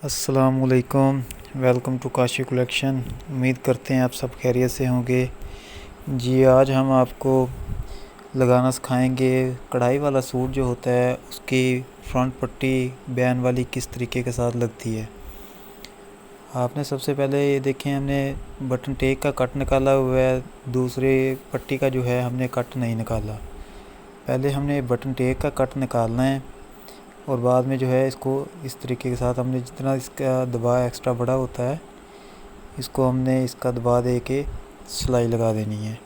अस्सलामुअलैकुम। Welcome to Kashi collection. उम्मीद करते हैं आप सब खैरियत से होंगे। जी, आज हम आपको लगाना सिखाएंगे कढ़ाई वाला सूट जो होता है उसकी फ्रंट पट्टी बैन वाली किस तरीके के साथ लगती है। आपने सबसे पहले ये देखें, हमने बटन टेक का कट निकाला हुआ है, दूसरे पट्टी का जो है हमने कट नहीं निकाला। पहले हमने बटन टेक का कट निकालना है और बाद में जो है इसको इस तरीके के साथ हमने जितना इसका दबाव एक्स्ट्रा बड़ा होता है इसको हमने इसका दबाव दे के सिलाई लगा देनी है।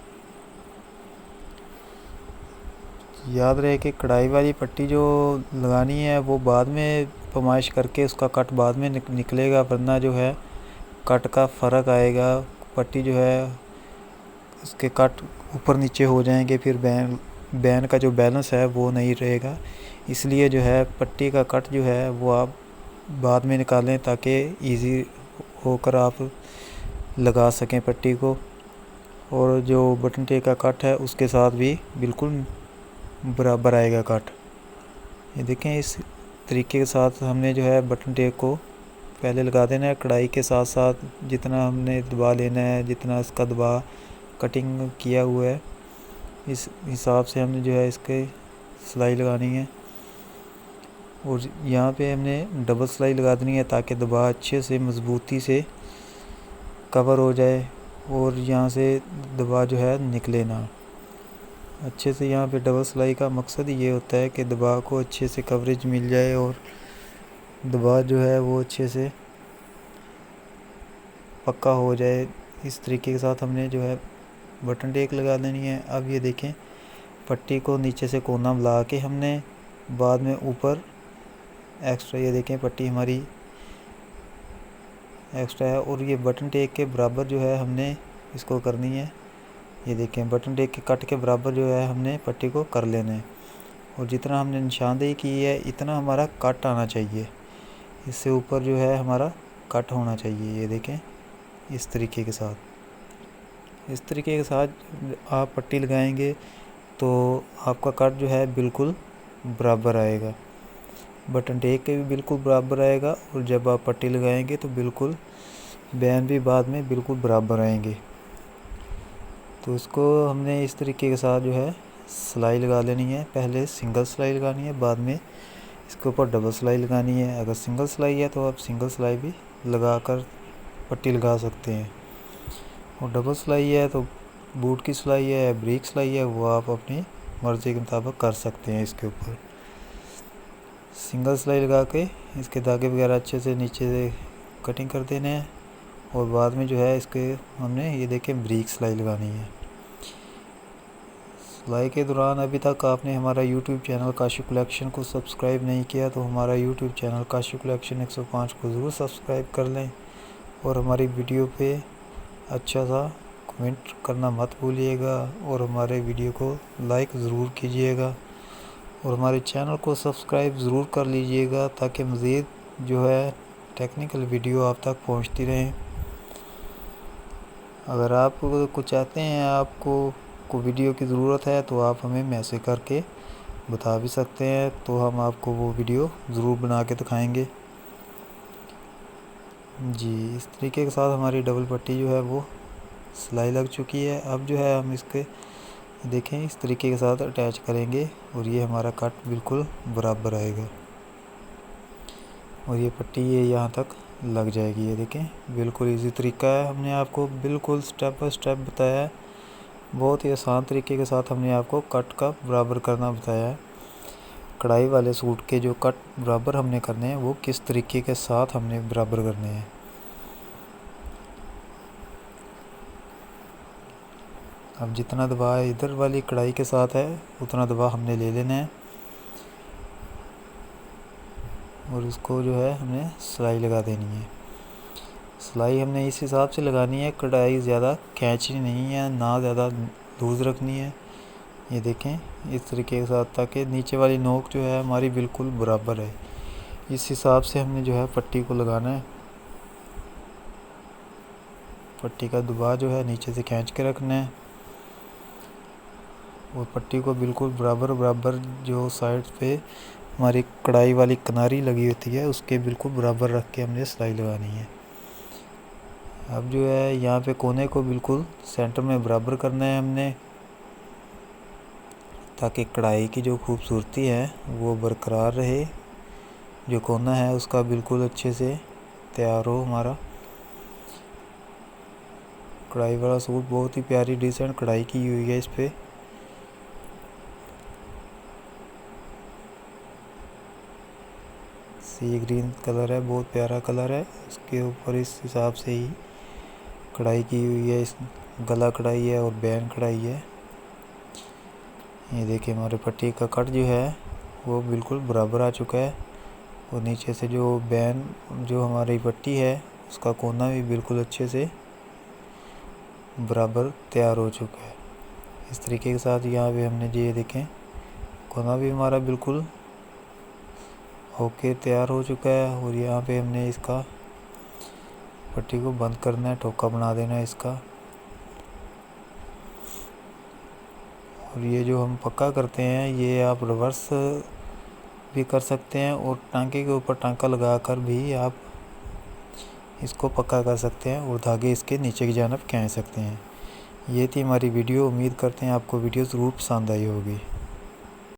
याद रहे कि कढ़ाई वाली पट्टी जो लगानी है वो बाद में पमाइश करके उसका कट बाद में निकलेगा, वरना जो है कट का फ़र्क आएगा। पट्टी जो है उसके कट ऊपर नीचे हो जाएंगे, फिर बैन का जो बैलेंस है वो नहीं रहेगा। इसलिए जो है पट्टी का कट जो है वो आप बाद में निकालें ताकि इजी होकर आप लगा सकें पट्टी को। और जो बटन टेक का कट है उसके साथ भी बिल्कुल बराबर आएगा कट। ये देखें, इस तरीके के साथ हमने जो है बटन टेक को पहले लगा देना है। कढ़ाई के साथ साथ जितना हमने दबाव लेना है, जितना इसका दबाव कटिंग किया हुआ है, इस हिसाब से हमने जो है इसके सिलाई लगानी है। और यहाँ पे हमने डबल सिलाई लगा देनी है ताकि दबाव अच्छे से मज़बूती से कवर हो जाए और यहाँ से दबाव जो है निकले ना अच्छे से। यहाँ पे डबल सिलाई का मकसद ये होता है कि दबाव को अच्छे से कवरेज मिल जाए और दबाव जो है वो अच्छे से पक्का हो जाए। इस तरीके के साथ हमने जो है बटन टेक लगा देनी है। अब ये देखें, पट्टी को नीचे से कोना मिला के हमने बाद में ऊपर एक्स्ट्रा, ये देखें पट्टी हमारी एक्स्ट्रा है और ये बटन टेक के बराबर जो है हमने इसको करनी है। ये देखें, बटन टेक के कट के बराबर जो है हमने पट्टी को कर लेना है और जितना हमने निशानदेही की है इतना हमारा कट आना चाहिए। इससे ऊपर जो है हमारा कट होना चाहिए। ये देखें, इस तरीके के साथ आप पट्टी लगाएंगे तो आपका कट जो है बिल्कुल बराबर आएगा, बटन टेक के भी बिल्कुल बराबर आएगा और जब आप पट्टी लगाएंगे तो बिल्कुल बैन भी बाद में बिल्कुल बराबर आएंगे। तो इसको हमने इस तरीके के साथ जो है सिलाई लगा लेनी है। पहले सिंगल सिलाई लगानी है, बाद में इसके ऊपर डबल सिलाई लगानी है। अगर सिंगल सिलाई है तो आप सिंगल सिलाई भी लगाकर पट्टी लगा सकते हैं और डबल सिलाई है तो बूट की सिलाई है या ब्रेक सिलाई है वो आप अपनी मर्ज़ी के मुताबिक कर सकते हैं। इसके ऊपर सिंगल सिलाई लगा के इसके धागे वगैरह अच्छे से नीचे से कटिंग कर देने हैं और बाद में जो है इसके हमने ये देखें ब्रेक सिलाई लगानी है। सिलाई के दौरान अभी तक आपने हमारा यूट्यूब चैनल काशी कलेक्शन को सब्सक्राइब नहीं किया तो हमारा यूट्यूब चैनल काशी कलेक्शन 105 को ज़रूर सब्सक्राइब कर लें और हमारी वीडियो पे अच्छा सा कमेंट करना मत भूलिएगा और हमारे वीडियो को लाइक ज़रूर कीजिएगा और हमारे चैनल को सब्सक्राइब ज़रूर कर लीजिएगा ताकि मज़ीद जो है टेक्निकल वीडियो आप तक पहुंचती रहें। अगर आप कुछ चाहते हैं, आपको वीडियो की ज़रूरत है तो आप हमें मैसेज करके बता भी सकते हैं, तो हम आपको वो वीडियो ज़रूर बना के दिखाएंगे। जी, इस तरीके के साथ हमारी डबल पट्टी जो है वो सिलाई लग चुकी है। अब जो है हम इसके देखें इस तरीके के साथ अटैच करेंगे और ये हमारा कट बिल्कुल बराबर आएगा और ये पट्टी ये यहाँ तक लग जाएगी। ये देखें, बिल्कुल इजी तरीका है, हमने आपको बिल्कुल स्टेप बाय स्टेप बताया है। बहुत ही आसान तरीके के साथ हमने आपको कट का बराबर करना बताया है। कढ़ाई वाले सूट के जो कट बराबर हमने करने हैं वो किस तरीके के साथ हमने बराबर करने हैं। अब जितना दबाव इधर वाली कढ़ाई के साथ है उतना दबाव हमने ले लेना है और इसको जो है हमने सिलाई लगा देनी है। सिलाई हमने इस हिसाब से लगानी है, कढ़ाई ज़्यादा खींचनी नहीं है ना ज़्यादा लूज़ रखनी है। ये देखें, इस तरीके के साथ ताकि नीचे वाली नोक जो है हमारी बिल्कुल बराबर है। इस हिसाब से हमने जो है पट्टी को लगाना है। पट्टी का दबाव जो है नीचे से खींच के रखना है और पट्टी को बिल्कुल बराबर जो साइड पे हमारी कढ़ाई वाली किनारी लगी होती है उसके बिल्कुल बराबर रख के हमने सिलाई लगानी है। अब जो है यहाँ पे कोने को बिल्कुल सेंटर में बराबर करना है हमने, ताकि कढ़ाई की जो खूबसूरती है वो बरकरार रहे। जो कोना है उसका बिल्कुल अच्छे से तैयार हो हमारा। कढ़ाई वाला सूट बहुत ही प्यारी डिजाइन कढ़ाई की हुई है इस पे। सी ग्रीन कलर है, बहुत प्यारा कलर है। इसके ऊपर इस हिसाब से ही कढ़ाई की हुई है। इस गला कढ़ाई है और बैन कढ़ाई है। ये देखिए हमारे पट्टी का कट जो है वो बिल्कुल बराबर आ चुका है और नीचे से जो बैन जो हमारी पट्टी है उसका कोना भी बिल्कुल अच्छे से बराबर तैयार हो चुका है। इस तरीके के साथ यहाँ पे हमने ये देखें कोना भी हमारा बिल्कुल ओके तैयार हो चुका है। और यहाँ पे हमने इसका पट्टी को बंद करना है, ठोका बना देना है इसका। और ये जो हम पक्का करते हैं ये आप रिवर्स भी कर सकते हैं और टांके के ऊपर टांका लगाकर भी आप इसको पक्का कर सकते हैं और धागे इसके नीचे की जानब खींच सकते हैं। ये थी हमारी वीडियो। उम्मीद करते हैं आपको वीडियो ज़रूर पसंद आई होगी।